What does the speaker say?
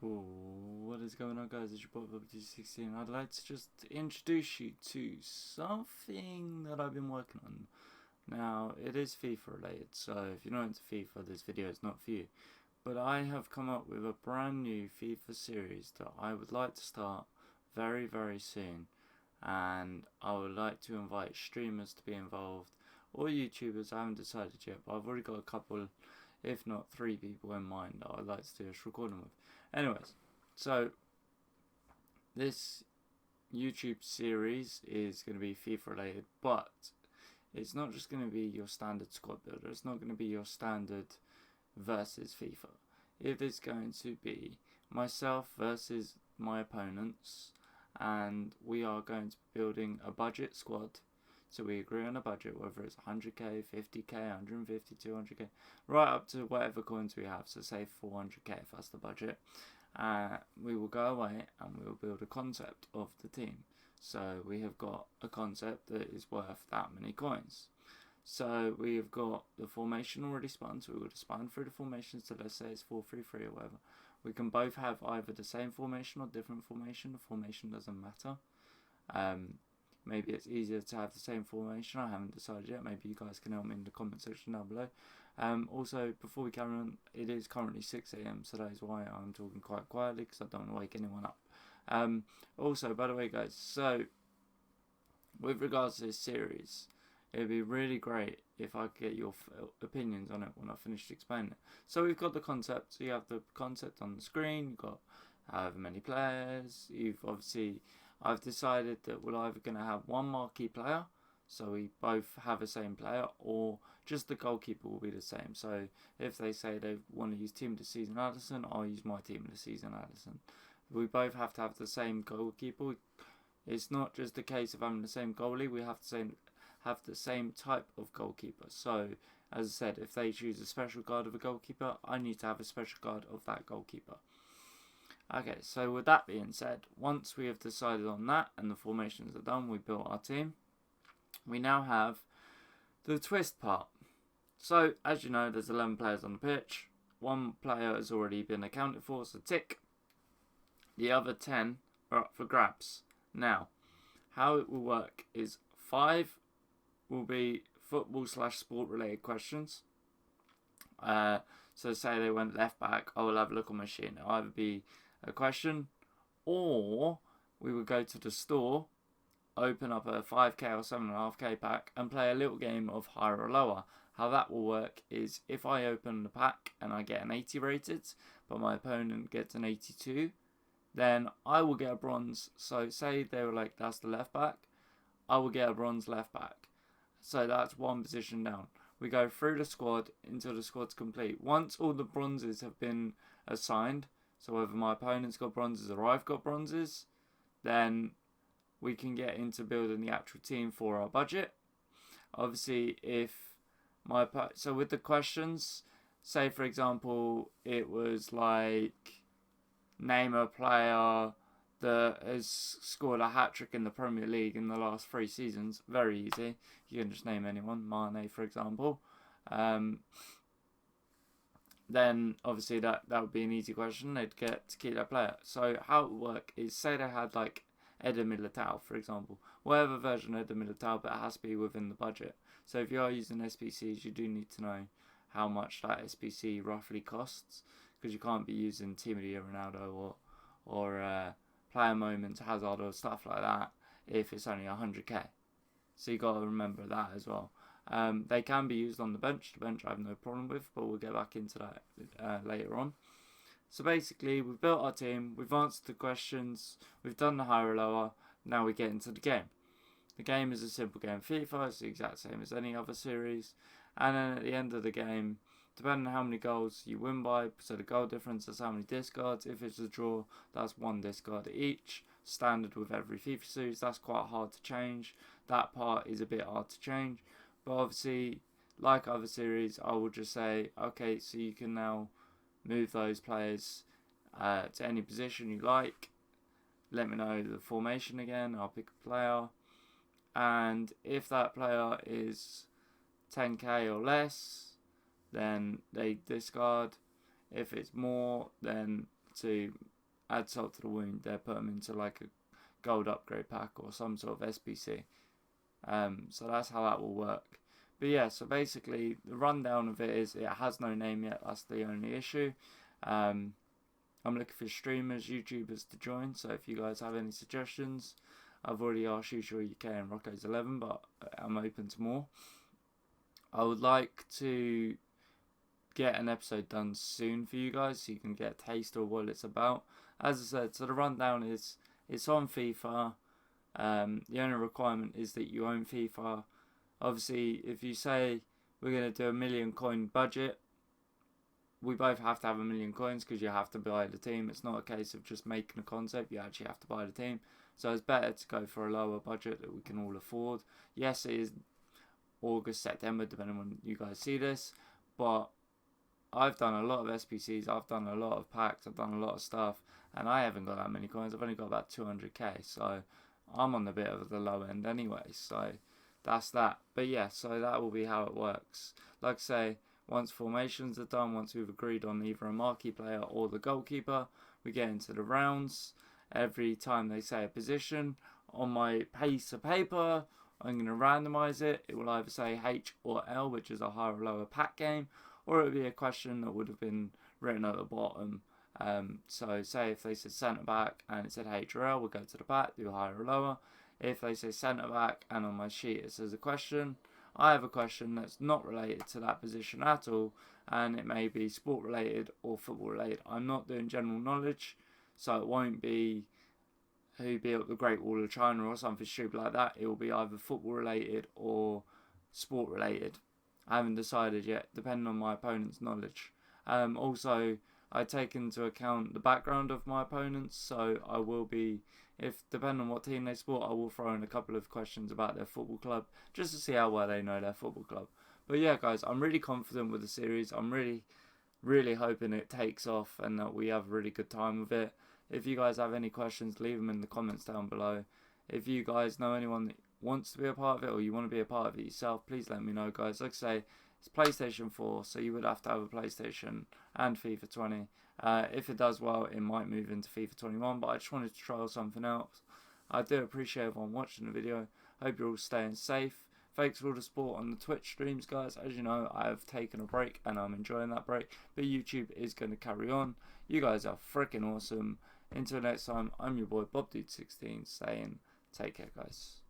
What is going on, guys? It's your boy PUBG16. I'd like to just introduce you to something that I've been working on. Now, it is FIFA related, so if you're not into FIFA, this video is not for you. But I have come up with a brand new FIFA series that I would like to start very, very soon. And I would like to invite streamers to be involved, or YouTubers. I haven't decided yet, but I've already got a couple, if not 3 people in mind that I'd like to do this recording with. Anyways, so this YouTube series is going to be FIFA related, but it's not just going to be your standard squad builder. It's not going to be your standard versus FIFA. It is going to be myself versus my opponents, and we are going to be building a budget squad. So we agree on a budget, whether it's 100k, 50k, 150, 200k, right up to whatever coins we have. So say 400k if that's the budget. We will go away and we will build a concept of the team. So we have got a concept that is worth that many coins. So we have got the formation already spun. So we would have spun through the formations. So let's say it's 4-3-3 or whatever. We can both have either the same formation or different formation. The formation doesn't matter. Maybe it's easier to have the same formation. I haven't decided yet. Maybe you guys can help me in the comment section down below. Also, before we carry on, it is currently 6 AM, so that is why I'm talking quite quietly, because I don't want to wake anyone up. Also, by the way, guys, so with regards to this series, it would be really great if I could get your opinions on it when I finished explaining it. So we've got the concept. So you have the concept on the screen. You've got however many players. I've decided that we're either going to have one marquee player, so we both have the same player, or just the goalkeeper will be the same. So if they say they want to use Team of the Season Addison, I'll use my Team of the Season Addison. We both have to have the same goalkeeper. It's not just a case of having the same goalie, we have to have the same type of goalkeeper. So as I said, if they choose a special guard of a goalkeeper, I need to have a special guard of that goalkeeper. Okay, so with that being said, once we have decided on that and the formations are done, we built our team. We now have the twist part. So, as you know, there's 11 players on the pitch. 1 player has already been accounted for, so tick. The other 10 are up for grabs. Now, how it will work is 5 will be football/sport related questions. So say they went left back, I will have a look on my sheet. It'll either be a question, or we would go to the store, open up a 5k or 7.5k pack and play a little game of higher or lower. How that will work is if I open the pack and I get an 80 rated, but my opponent gets an 82, then I will get a bronze. So say they were like, that's the left back, I will get a bronze left back. So that's 1 position down. We go through the squad until the squad's complete. Once all the bronzes have been assigned, so whether my opponent's got bronzes or I've got bronzes, then we can get into building the actual team for our budget. Obviously, so with the questions, say for example, it was like, name a player that has scored a hat-trick in the Premier League in the last 3 seasons. Very easy. You can just name anyone, Mane for example. Then obviously that would be an easy question. They'd get to keep that player. So how it would work is, say they had like Eder Militao, for example, whatever version of Eder Militao, but it has to be within the budget. So if you are using SPCs, you do need to know how much that SPC roughly costs, because you can't be using Team of the Year Ronaldo or Player Moments Hazard or stuff like that if it's only 100k. So you got to remember that as well. They can be used on the bench. The bench I have no problem with, but we'll get back into that later on. So basically, we've built our team, we've answered the questions, we've done the higher or lower, now we get into the game. The game is a simple game of FIFA, it's the exact same as any other series. And then at the end of the game, depending on how many goals you win by, so the goal difference is how many discards. If it's a draw, that's 1 discard each. Standard with every FIFA series, that's quite hard to change. That part is a bit hard to change. But obviously, like other series, I will just say, okay, so you can now move those players to any position you like. Let me know the formation again, I'll pick a player. And if that player is 10k or less, then they discard. If it's more, then to add salt to the wound, they put them into like a gold upgrade pack or some sort of SBC. So that's how that will work. But yeah, so basically the rundown of it is it has no name yet. That's the only issue. I'm looking for streamers, YouTubers to join. So if you guys have any suggestions, I've already asked Usual UK and Rocco's 11, but I'm open to more. I would like to get an episode done soon for you guys so you can get a taste of what it's about. As I said, so the rundown is it's on FIFA. The only requirement is that you own FIFA. Obviously, if you say we're going to do a 1,000,000 coin budget, we both have to have 1,000,000 coins because you have to buy the team. It's not a case of just making a concept, you actually have to buy the team. So it's better to go for a lower budget that we can all afford. Yes, it is August, September, depending on when you guys see this, but I've done a lot of SPCs, I've done a lot of packs, I've done a lot of stuff, and I haven't got that many coins. I've only got about 200k, so I'm on the bit of the low end anyway, so that's that. But yeah, so that will be how it works. Like I say, once formations are done, once we've agreed on either a marquee player or the goalkeeper, we get into the rounds. Every time they say a position, on my piece of paper, I'm going to randomise it. It will either say H or L, which is a higher or lower pack game, or it would be a question that would have been written at the bottom. So say if they said centre back and it said H or L, we'll go to the back, do higher or lower. If they say centre back and on my sheet it says a question, I have a question that's not related to that position at all, and it may be sport related or football related. I'm not doing general knowledge, so it won't be who built the Great Wall of China or something stupid like that. It will be either football related or sport related. I haven't decided yet, depending on my opponent's knowledge. Also, I take into account the background of my opponents, so I will be, if depending on what team they support, I will throw in a couple of questions about their football club, just to see how well they know their football club. But yeah, guys, I'm really confident with the series. I'm really hoping it takes off and that we have a really good time with it. If you guys have any questions, leave them in the comments down below. If you guys know anyone that wants to be a part of it or you want to be a part of it yourself, please let me know, guys. Like I say, it's PlayStation 4, so you would have to have a PlayStation and FIFA 20. If it does well, it might move into FIFA 21, but I just wanted to trial something else. I do appreciate everyone watching the video. Hope you're all staying safe. Thanks for all the support on the Twitch streams, guys. As you know, I have taken a break and I'm enjoying that break, but YouTube is going to carry on. You guys are freaking awesome. Until next time, I'm your boy BobDude16 saying take care, guys.